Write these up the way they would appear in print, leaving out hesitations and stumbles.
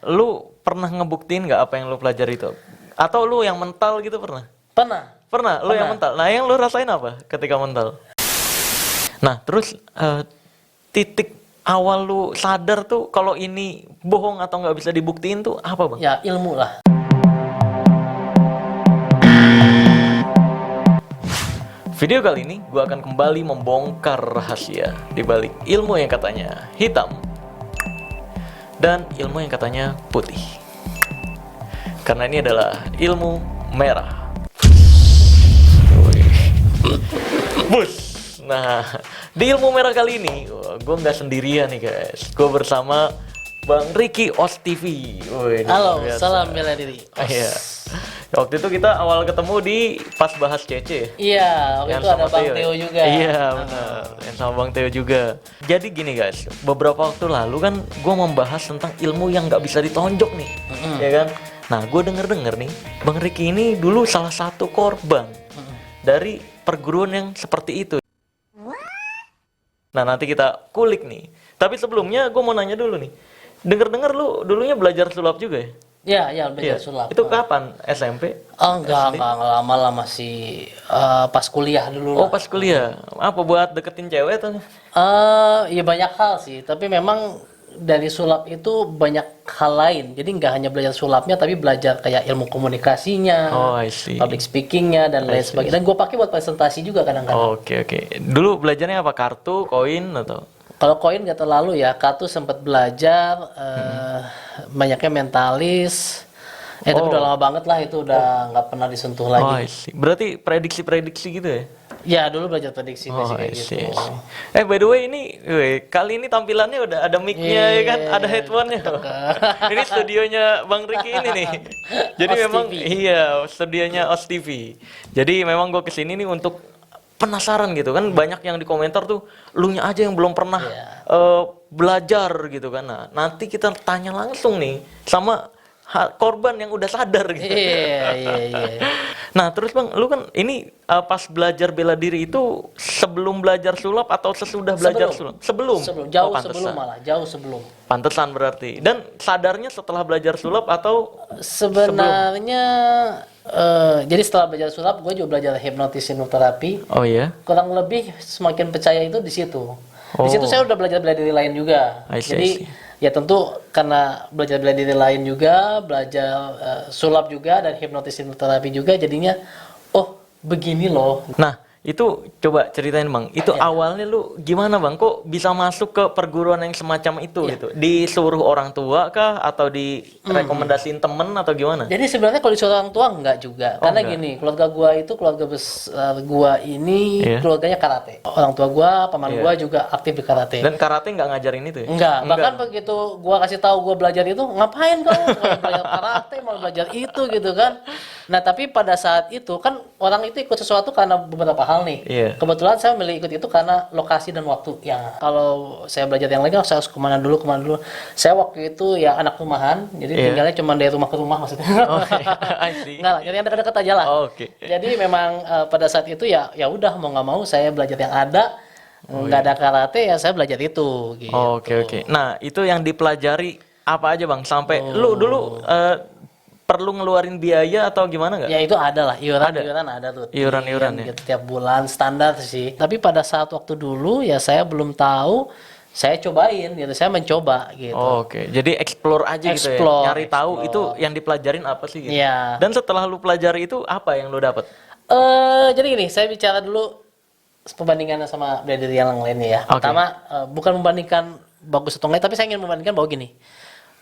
lu pernah ngebuktiin nggak apa yang lu pelajari itu? Atau lu yang mental gitu pernah? Pernah. Pernah, lu yang Pernah. mental. Nah, yang lu rasain apa ketika mental? Nah, terus titik awal lu sadar tuh kalau ini bohong atau nggak bisa dibuktiin tuh apa, Bang? Ya, ilmu lah. Video kali ini gue akan kembali membongkar rahasia di balik ilmu yang katanya hitam dan ilmu yang katanya putih. Karena ini adalah ilmu merah. Bus. Nah, di ilmu merah kali ini, gue nggak sendirian nih guys. Gue bersama Bang Ricky Os TV. Halo, salam bela diri. Iya. Waktu itu kita awal ketemu di pas bahas CC. Iya, waktu Yang itu ada sama Bang Theo. Theo juga. Iya, benar. Yang sama Bang Theo juga. Jadi gini guys, beberapa waktu lalu kan gue membahas tentang ilmu yang nggak bisa ditonjok nih, ya kan? Nah, gue denger nih, Bang Ricky ini dulu salah satu korban dari perguruan yang seperti itu. Nah, nanti kita kulik nih. Tapi sebelumnya gue mau nanya dulu nih. Dengar-dengar lu dulunya belajar sulap juga ya? Iya, belajar Iya. sulap. Itu kapan? SMP? Oh, enggak lama lah, masih pas kuliah dulu Oh, lah. pas kuliah. Apa buat deketin cewek atau? Ya banyak hal sih, tapi memang dari sulap itu banyak hal lain. Jadi nggak hanya belajar sulapnya, tapi belajar kayak ilmu komunikasinya, Oh, I see. public speakingnya, dan lain sebagainya. Dan gue pakai buat presentasi juga kadang-kadang. Oke. Dulu belajarnya apa? Kartu, koin atau? Kalau koin nggak terlalu ya, kartu sempat belajar, banyaknya mentalis. Tapi udah lama banget lah, itu udah nggak pernah disentuh Oh, lagi. I see. Berarti prediksi-prediksi gitu ya? Ya dulu belajar prediksi Oh, kayak I gitu. see. By the way ini, kali ini tampilannya udah ada mic-nya ya kan? Ada headphone-nya. Ini studionya Bang Ricky ini nih. Jadi Os memang TV. iya, studionya Os TV. Jadi memang gue kesini nih untuk penasaran gitu kan, banyak yang di komentar tuh lunya aja yang belum pernah belajar gitu kan. Nah, nanti kita tanya langsung nih sama korban yang udah sadar gitu. Iya. Nah, terus Bang, lu kan ini pas belajar bela diri itu sebelum belajar sulap atau sesudah belajar sulap? Sebelum. Jauh Oh, pantesan. sebelum malah, jauh sebelum. Pantesan berarti. Dan sadarnya setelah belajar sulap atau Sebenarnya jadi setelah belajar sulap, gue juga belajar hipnotis hipnoterapi. Oh iya. Kurang lebih semakin percaya itu di situ. Di Oh. situ saya udah belajar bela diri lain juga. I see, Jadi I see. ya tentu karena belajar bela diri lain juga, belajar sulap juga dan hipnotis hipnoterapi juga, jadinya oh begini loh. Nah, itu coba ceritain Bang. Itu awalnya lu gimana Bang? Kok bisa masuk ke perguruan yang semacam itu gitu? Disuruh orang tua kah atau direkomendasiin temen atau gimana? Jadi sebenarnya kalau disuruh orang tua enggak juga. Karena enggak. gini, keluarga gua itu keluarga besar gua ini Iya. keluarganya karate. Orang tua gua, paman gua juga aktif di karate. Dan karate nggak ngajarin itu ya? Enggak, bahkan begitu gua kasih tahu gua belajar itu, ngapain kamu mau belajar karate, mau belajar itu gitu kan. Nah, tapi pada saat itu kan orang itu ikut sesuatu karena beberapa hal nih. Iya. Kebetulan saya milih ikut itu karena lokasi dan waktu. Ya, kalau saya belajar yang lain saya harus kemana dulu. Saya waktu itu ya anak rumahan, jadi tinggalnya cuma dari rumah ke rumah maksudnya. Oh, I see. Enggak lah, jadi yang dekat-dekat aja lah. Oke. Jadi memang pada saat itu ya udah mau nggak mau saya belajar yang ada. Nggak ada karate ya saya belajar itu gitu. Oke. Nah, itu yang dipelajari apa aja Bang? Sampai lu dulu perlu ngeluarin biaya atau gimana nggak? Ya itu ada lah, iuran ada tuh. Iuran ya? Gitu, tiap bulan standar sih. Tapi pada saat waktu dulu ya saya belum tahu, saya cobain gitu, saya mencoba gitu. Oke, jadi explore aja gitu ya. Explore, Nyari tahu itu yang dipelajarin apa sih gitu. Iya. Dan setelah lu pelajari itu apa yang lu dapat? Jadi gini, saya bicara dulu perbandingannya sama bela diri yang lainnya ya. Oke. Pertama, bukan membandingkan bagus atau enggak, tapi saya ingin membandingkan bahwa gini.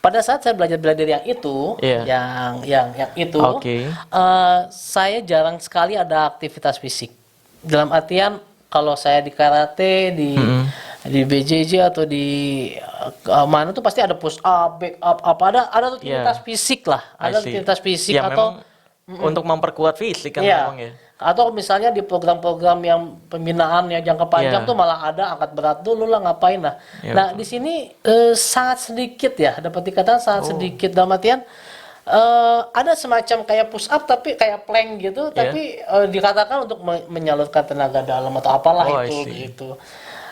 Pada saat saya belajar bela diri yang itu, yang itu, saya jarang sekali ada aktivitas fisik. Dalam artian kalau saya di karate, di BJJ atau di mana tuh pasti ada push up, back up, apa ada rutinitas fisik lah, ada rutinitas fisik ya, atau untuk memperkuat fisik kan iya. memang ya. Atau misalnya di program-program yang pembinaan yang jangka panjang tuh malah ada angkat berat dulu lah, ngapain lah. Nah, di sini sangat sedikit ya, dapat dikatakan sangat sedikit dalam artian ada semacam kayak push up tapi kayak plank gitu, tapi dikatakan untuk menyalurkan tenaga dalam atau apalah itu gitu.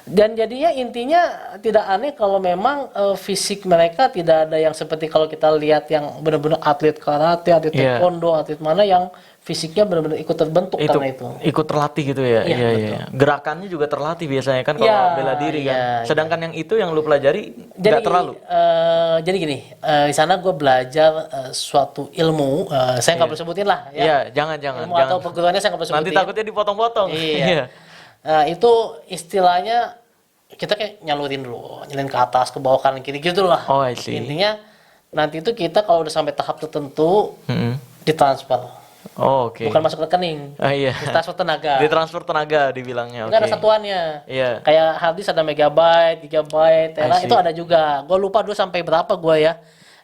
Dan jadinya intinya tidak aneh kalau memang fisik mereka tidak ada yang seperti kalau kita lihat yang benar-benar atlet karate, atlet taekwondo, atlet mana yang fisiknya benar-benar ikut terbentuk karena itu. Ikut terlatih gitu ya. Iya. Gerakannya juga terlatih biasanya kan kalau bela diri kan. Sedangkan yang itu yang lu pelajari nggak terlalu. Jadi gini, di sana gue belajar suatu ilmu, saya nggak boleh sebutin lah ya. Iya, jangan. Ilmu atau perguruannya saya nggak boleh sebutin. Nanti takutnya dipotong-potong. Iya. Itu istilahnya kita kayak nyalurin ke atas, ke bawah, kanan, kiri gitu lah. Oh, I see. Intinya nanti itu kita kalau udah sampai tahap tertentu ditransfer. Oh, oke. Bukan masuk rekening. Iya. Ditransfer tenaga. Ditransfer tenaga dibilangnya. Ini ada satuannya. Iya. Kayak hard disk ada megabyte, gigabyte, tera itu ada juga. Gue lupa dulu sampai berapa gue ya.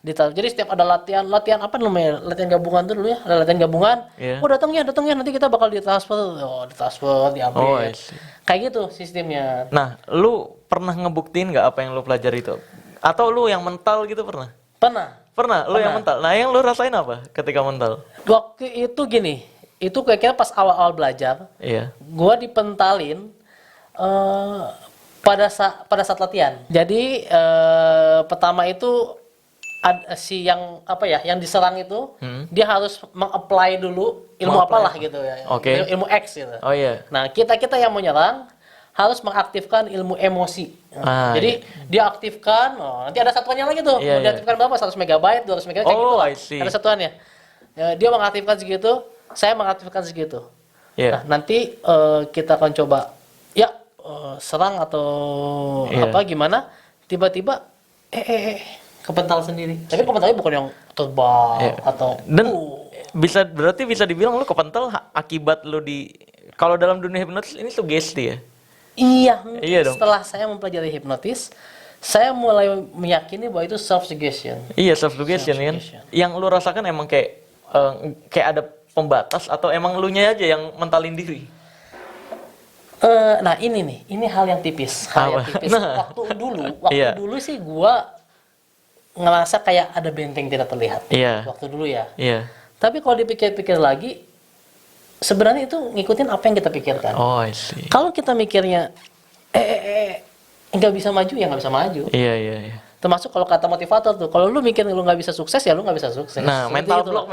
Jadi setiap ada latihan apa namanya? Latihan gabungan tuh dulu ya. Ada latihan gabungan. Oh datangnya nanti kita bakal ditransfer, diambil. Kayak gitu sistemnya. Nah, lu pernah ngebuktiin nggak apa yang lu pelajari itu? Atau lu yang mental gitu pernah? Pernah, lu yang mental. Nah, yang lu rasain apa ketika mental? Waktu itu gini, itu kira-kira pas awal-awal belajar, gua dipentalin pada saat latihan. Jadi pertama itu yang diserang itu dia harus meng-apply dulu ilmu apalah gitu ya. Ilmu X gitu. Oh iya. Nah, kita yang mau nyerang harus mengaktifkan ilmu emosi. Jadi dia aktifkan, nanti ada satuannya lagi tuh. Mau diaktifkan berapa? 100 megabyte, 200 megabyte kayak gitu lah. Ada satuannya. Dia mengaktifkan segitu, saya mengaktifkan segitu. Nah, nanti kita akan coba serang atau apa gimana, tiba-tiba kepental sendiri. Tapi kepentalnya bukan yang tebal atau berarti bisa dibilang lu kepental akibat lu kalau dalam dunia hipnotis ini sugesti ya? Iya dong. Setelah saya mempelajari hipnotis, saya mulai meyakini bahwa itu self suggestion. Iya, self suggestion kan. Yang lu rasakan emang kayak ada pembatas atau emang lu nya aja yang mentalin diri? Nah ini hal yang tipis. Waktu dulu sih gua ngerasa kayak ada benteng tidak terlihat. Waktu dulu ya. Tapi kalau dipikir-pikir lagi, sebenarnya itu ngikutin apa yang kita pikirkan. Oh, I see. Kalau kita mikirnya nggak bisa maju ya nggak bisa maju. Iya. Termasuk kalau kata motivator tuh, kalau lu mikir lu nggak bisa sukses ya lu nggak bisa sukses. Nah, mental block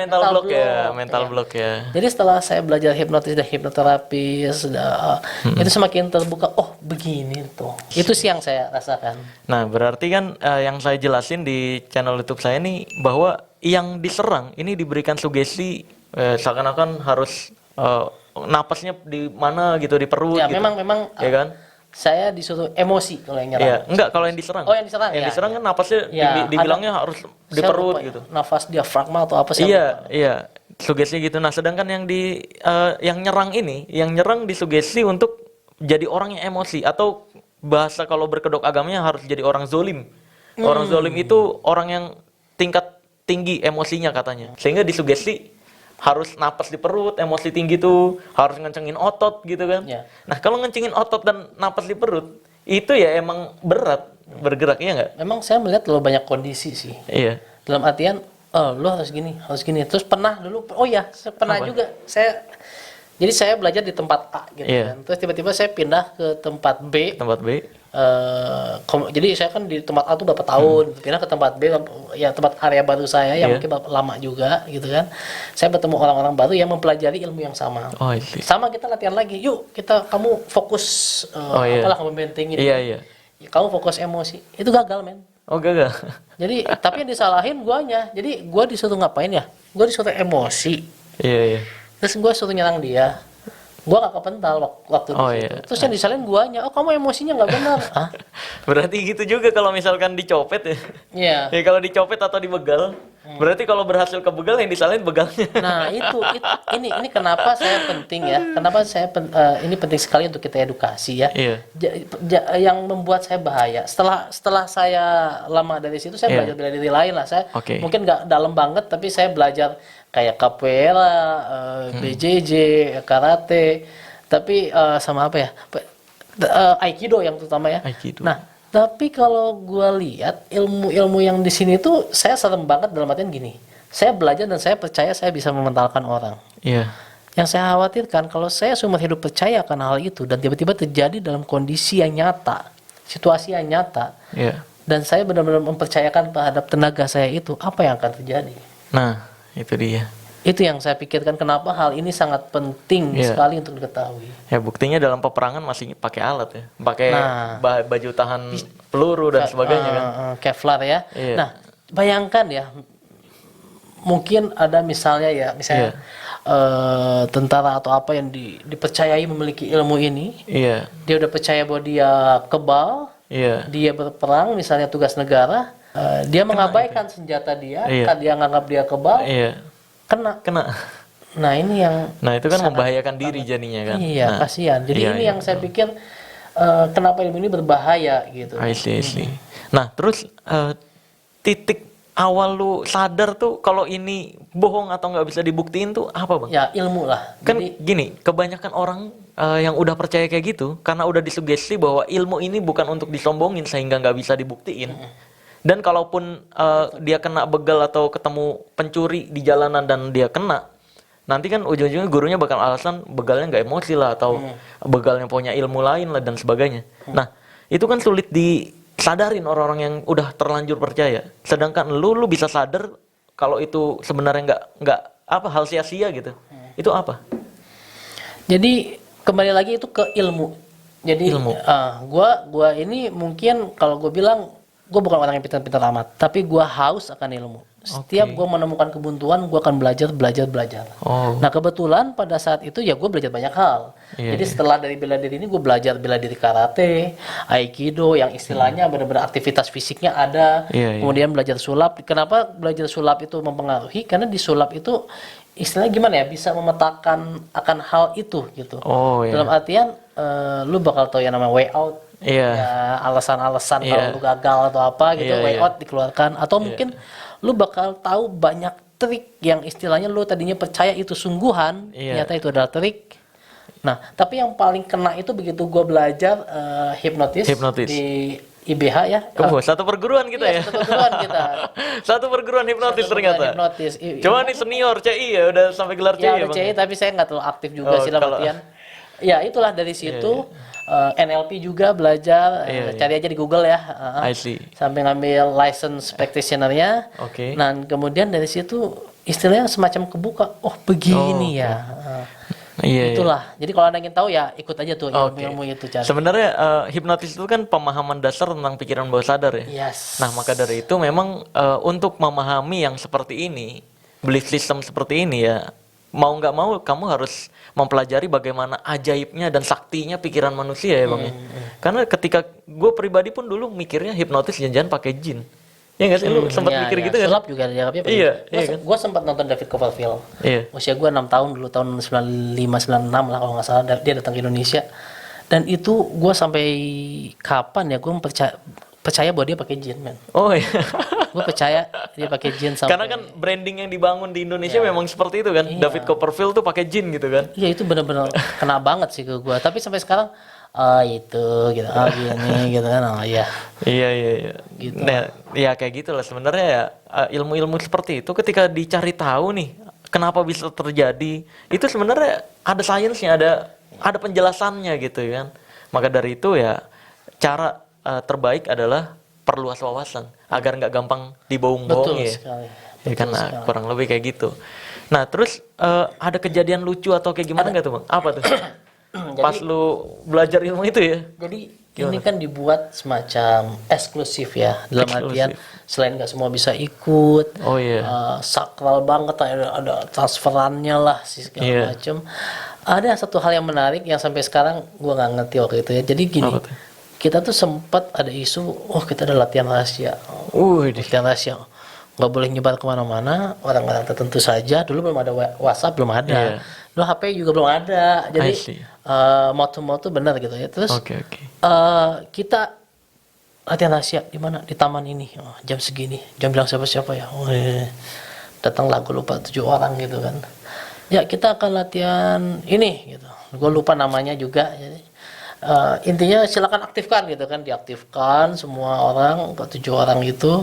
ya. Jadi setelah saya belajar hipnotis dan hipnoterapi itu semakin terbuka. Oh begini tuh. Itu sih yang saya rasakan. Nah berarti kan yang saya jelasin di channel YouTube saya nih bahwa yang diserang ini diberikan sugesti seakan-akan harus napasnya di mana gitu, di perut. Ya gitu. memang. Ya kan? Saya disuruh emosi kalau yang nyerang. Iya, enggak kalau yang diserang. Oh, yang diserang. Yang diserang kan napasnya dibilangnya harus di perut gitu. Nafas diafragma atau apa sih? Iya. Sugesti gitu. Nah, sedangkan yang yang nyerang ini, yang nyerang disugesti untuk jadi orang yang emosi atau bahasa kalau berkedok agamanya harus jadi orang zolim. Orang zolim itu orang yang tingkat tinggi emosinya katanya. Sehingga disugesti harus napas di perut, emosi tinggi tuh, harus ngencengin otot gitu kan. Nah kalau ngencengin otot dan napas di perut, itu ya emang berat bergerak, ya nggak? Memang saya melihat terlalu banyak kondisi sih. Iya. Dalam artian, lo harus gini. Terus pernah dulu, saya pernah juga. Jadi saya belajar di tempat A gitu kan. Terus tiba-tiba saya pindah ke tempat B. Jadi saya kan di tempat A tuh berapa tahun, pindah ke tempat B, ya tempat area baru saya yang mungkin lama juga gitu kan. Saya bertemu orang-orang baru yang mempelajari ilmu yang sama. Sama kita latihan lagi, yuk kamu fokus apalah kamu bentengin. Iya. Kamu fokus emosi, itu gagal men. Oh gagal. Jadi tapi yang disalahin guanya. Jadi gua disuruh ngapain ya? Gua disuruh emosi. Iya. Terus gua suruh nyerang dia. Gua gak kepental waktu itu. Terus yang disalahin guanya, kamu emosinya nggak benar. Berarti gitu juga kalau misalkan dicopet ya. Iya. Ya kalau dicopet atau dibegal, berarti kalau berhasil kebegal yang disalahin begalnya. Nah ini kenapa saya penting ya. Kenapa ini penting sekali untuk kita edukasi ya. Yang membuat saya bahaya. Setelah saya lama dari situ, saya belajar bela diri lain lah. Saya mungkin nggak dalam banget, tapi saya belajar kayak capoeira, BJJ, karate, tapi sama apa ya, aikido yang terutama ya. Nah, tapi kalau gue lihat ilmu-ilmu yang di sini tuh saya serem banget dalam artian gini. Saya belajar dan saya percaya saya bisa mementalkan orang. Iya. Yang saya khawatirkan kalau saya seumur hidup percaya akan hal itu dan tiba-tiba terjadi dalam kondisi yang nyata, situasi yang nyata, dan saya benar-benar mempercayakan terhadap tenaga saya itu, apa yang akan terjadi? Nah, itu dia. Itu yang saya pikirkan kenapa hal ini sangat penting sekali untuk diketahui. Ya buktinya dalam peperangan masih pakai alat ya, pakai baju tahan peluru dan sebagainya kan. Kevlar ya. Nah, bayangkan ya, mungkin ada misalnya tentara atau apa yang dipercayai memiliki ilmu ini, dia udah percaya bahwa dia kebal, dia berperang misalnya tugas negara, dia mengabaikan senjata dia, kan dia nganggap dia kebal, kena. Nah ini yang itu kan membahayakan diri jadinya kan. Iya, kasihan. Jadi ini yang saya pikir kenapa ilmu ini berbahaya gitu. I see. Nah terus titik awal lu sadar tuh kalau ini bohong atau nggak bisa dibuktiin tuh apa, Bang? Ya ilmu lah. Kan gini, kebanyakan orang yang udah percaya kayak gitu karena udah disugesti bahwa ilmu ini bukan untuk disombongin sehingga nggak bisa dibuktiin. Dan kalaupun dia kena begal atau ketemu pencuri di jalanan dan dia kena, nanti kan ujung-ujungnya gurunya bakal alasan begalnya nggak emosi lah atau begalnya punya ilmu lain lah dan sebagainya. Nah itu kan sulit disadarin orang-orang yang udah terlanjur percaya. Sedangkan lu bisa sadar kalau itu sebenarnya nggak apa hal sia-sia gitu. Itu apa? Jadi kembali lagi itu ke ilmu. Jadi gua ini mungkin kalau gue bilang gue bukan orang yang pintar-pintar amat, tapi gue haus akan ilmu. Setiap gue menemukan kebuntuan, gue akan belajar. Nah kebetulan pada saat itu ya gue belajar banyak hal. Jadi setelah dari bela diri ini gue belajar bela diri karate, aikido, yang istilahnya benar-benar aktivitas fisiknya ada. Kemudian belajar sulap. Kenapa belajar sulap itu mempengaruhi? Karena di sulap itu istilahnya gimana ya, bisa memetakan akan hal itu gitu. Dalam artian lu bakal tahu yang namanya way out. Ya, alasan-alasan kalau lu gagal atau apa gitu, way out dikeluarkan, atau mungkin lu bakal tahu banyak trik yang istilahnya lu tadinya percaya itu sungguhan, ternyata itu adalah trik. Nah, tapi yang paling kena itu begitu gua belajar hipnotis di IBH ya. Satu perguruan kita ya. Satu perguruan kita. Satu perguruan hipnotis ternyata. Hipnotis. Cuma nih senior CI ya, udah sampai gelar CI ya, Bang. CI, tapi saya nggak terlalu aktif juga sih dalam artian. Ya, itulah dari situ. NLP juga belajar, cari aja di Google ya. Sampai ngambil license practitioner-nya. Nah, kemudian dari situ istilahnya semacam kebuka. Oh, begini ya. Itulah. Jadi kalau Anda ingin tahu ya ikut aja tuh ilmu itu cari. Sebenarnya hipnotis itu kan pemahaman dasar tentang pikiran bawah sadar ya. Nah, maka dari itu memang untuk memahami yang seperti ini, belief system seperti ini ya, mau nggak mau kamu harus mempelajari bagaimana ajaibnya dan saktinya pikiran manusia ya, Bang. Karena ketika gue pribadi pun dulu mikirnya hipnotis jangan pakai jin. Ya nggak sih, lu sempat mikir gitu kan? Sulap juga ada jawabnya. Gue sempat nonton David Copperfield. Usia gue 6 tahun dulu, tahun 95-96 lah kalau nggak salah, dia datang ke Indonesia. Dan itu gue sampai kapan ya gue percaya bahwa dia pakai jin, men. Gue percaya dia pakai jin sampai. Karena kan branding yang dibangun di Indonesia memang seperti itu kan. David Copperfield tuh pakai jin gitu kan. Iya, itu benar-benar kena banget sih ke gue. Tapi sampai sekarang itu gitu, gini gitu kan. Iya. Gitu. Nah, ya kayak gitu lah sebenarnya ya, ilmu-ilmu seperti itu ketika dicari tahu nih kenapa bisa terjadi, itu sebenarnya ada sainsnya, ada penjelasannya gitu kan. Maka dari itu ya cara terbaik adalah perluas wawasan agar nggak gampang dibohong-bohongi ya. Karena kurang lebih kayak gitu. Nah terus ada kejadian lucu atau kayak gimana nggak tuh, Bang? Apa tuh? Pas lu belajar ilmu itu ya? Jadi ini kan dibuat semacam eksklusif ya, dalam artian selain nggak semua bisa ikut, sakral banget, ada transferannya lah segala macam. Ada satu hal yang menarik yang sampai sekarang gua nggak ngerti waktu itu ya. Jadi gini, kita tuh sempat ada isu, kita ada latihan rahasia. Latihan rahasia nggak boleh nyebar kemana-mana, orang-orang tertentu saja. Dulu belum ada WhatsApp, belum ada. Dulu HP juga belum ada. Jadi moto-moto benar gitu ya. Terus kita latihan rahasia di mana? Di taman ini. Jam segini. Jam bilang siapa-siapa ya. Datanglah, gue lupa 7 orang gitu kan. Ya kita akan latihan ini gitu. Gue lupa namanya juga. Jadi intinya silakan aktifkan gitu kan, diaktifkan semua orang, 7 orang itu.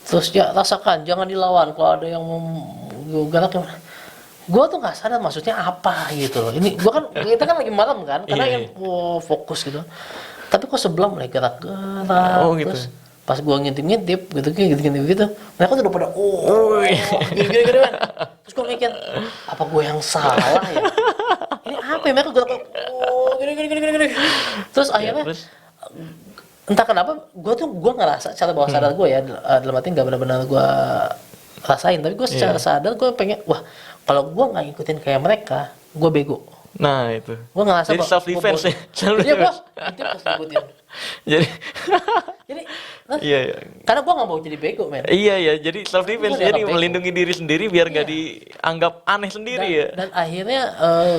Terus ya rasakan, jangan dilawan. Kalau ada yang mau galak, gue tuh nggak sadar maksudnya apa gitu loh. Ini gue kan, kita kan lagi malam kan, karena yang fokus gitu. Tapi kok sebelah mulai gerak-gerak, terus pas gue ngintip-ngintip gitu, mereka tuh udah pada gini kan. Terus gue mikir, apa gue yang salah ya? Ini apa ya, mereka gerak gini. Terus akhirnya entah kenapa gue ngerasa secara bawah sadar gue ya, dalam arti nggak benar-benar gue rasain, tapi gue secara sadar gue pengen, wah kalau gue nggak ngikutin kayak mereka, gue bego. Nah itu. Gue ngerasa jadi self defense ya. Iya bos, itu harus ngikutin. jadi iya. Karena gue nggak mau jadi bego, men. Iya, jadi self defense, jadi melindungi diri sendiri biar nggak dianggap aneh sendiri ya. Dan akhirnya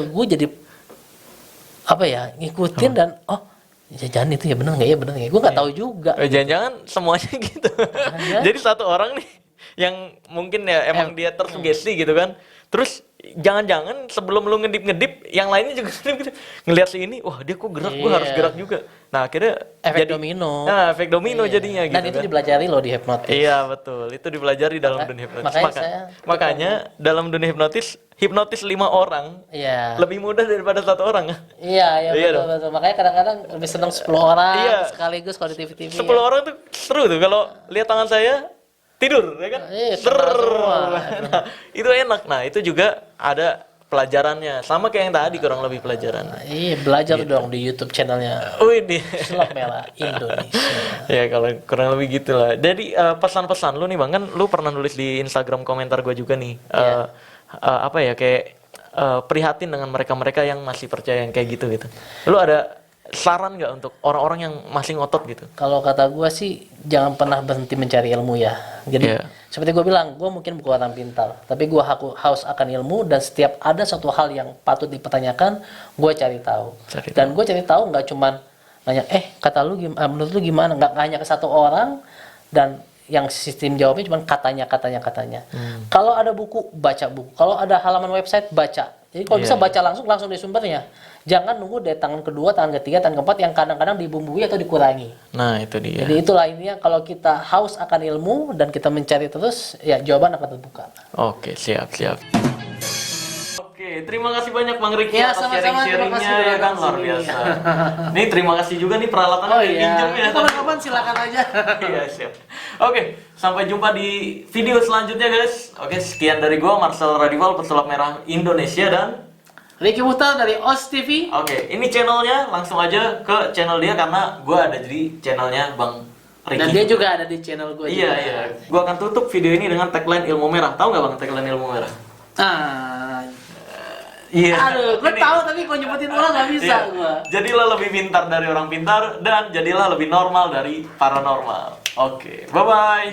gue jadi apa ya, ngikutin dan jangan itu ya benar nggak ya, gue nggak tahu juga. Jangan-jangan semuanya gitu. Jadi satu orang nih yang mungkin ya emang dia tersugesti gitu kan, terus jangan-jangan sebelum lu ngedip yang lainnya juga ngelihat si ini, wah dia kok gerak, gua harus gerak juga. Nah akhirnya efek domino. Nah efek domino jadinya gitu. Dan itu dipelajari loh di hipnotis. Iya betul, itu dipelajari dalam dunia hipnotis. Makanya dalam dunia hipnotis 5 orang lebih mudah daripada 1 orang. Iya betul. Makanya kadang-kadang lebih senang 10 orang sekaligus kalau di TV. 10 orang tuh seru tuh, kalau lihat tangan saya tidur, ya kan? Nah, itu enak. Nah, itu juga ada pelajarannya. Sama kayak yang tadi, kurang lebih pelajaran. Iya, belajar dong di YouTube channelnya. Sulap Merah Indonesia. Ya, kalau kurang lebih gitulah. Jadi pesan-pesan lu nih Bang, kan lu pernah nulis di Instagram komentar gue juga nih. Apa ya, kayak prihatin dengan mereka-mereka yang masih percaya yang kayak gitu. Lu ada saran nggak untuk orang-orang yang masih ngotot gitu? Kalau kata gue sih jangan pernah berhenti mencari ilmu ya. Jadi seperti gue bilang, gue mungkin bukan orang pintar, tapi gue haus akan ilmu, dan setiap ada satu hal yang patut dipertanyakan, gue cari tahu. Dan gue cari tahu nggak cuman nanya, kata lu gimana, menurut lu gimana? Nggak hanya ke satu orang, dan yang sistem jawabnya cuma katanya. Kalau ada buku, baca buku. Kalau ada halaman website, baca. Jadi kalau bisa baca langsung di sumbernya. Jangan nunggu dari tangan kedua, tangan ketiga, tangan keempat yang kadang-kadang dibumbui atau dikurangi. Nah itu dia. Jadi itulah intinya, kalau kita haus akan ilmu dan kita mencari terus, ya jawaban akan terbuka. Oke, siap. Oke, terima kasih banyak Bang Riki atas sharing-sharingnya ya kan, luar biasa. Nih terima kasih juga nih peralatannya pinjam ya. Kapan silakan aja. Iya siap. Oke, sampai jumpa di video selanjutnya guys. Oke, sekian dari gua Marcel Radival, pesulap merah Indonesia, dan Ricky Muhtar dari OS TV. Oke, ini channelnya, langsung aja ke channel dia karena gua ada di channelnya Bang Ricky. Dan dia juga ada di channel gue. Iya. Gua akan tutup video ini dengan tagline ilmu merah. Tahu nggak Bang tagline ilmu merah? Iya. Aduh, gue tahu tapi gue nyebutin orang nggak bisa gue. Jadilah lebih pintar dari orang pintar, dan jadilah lebih normal dari paranormal. Oke, bye-bye.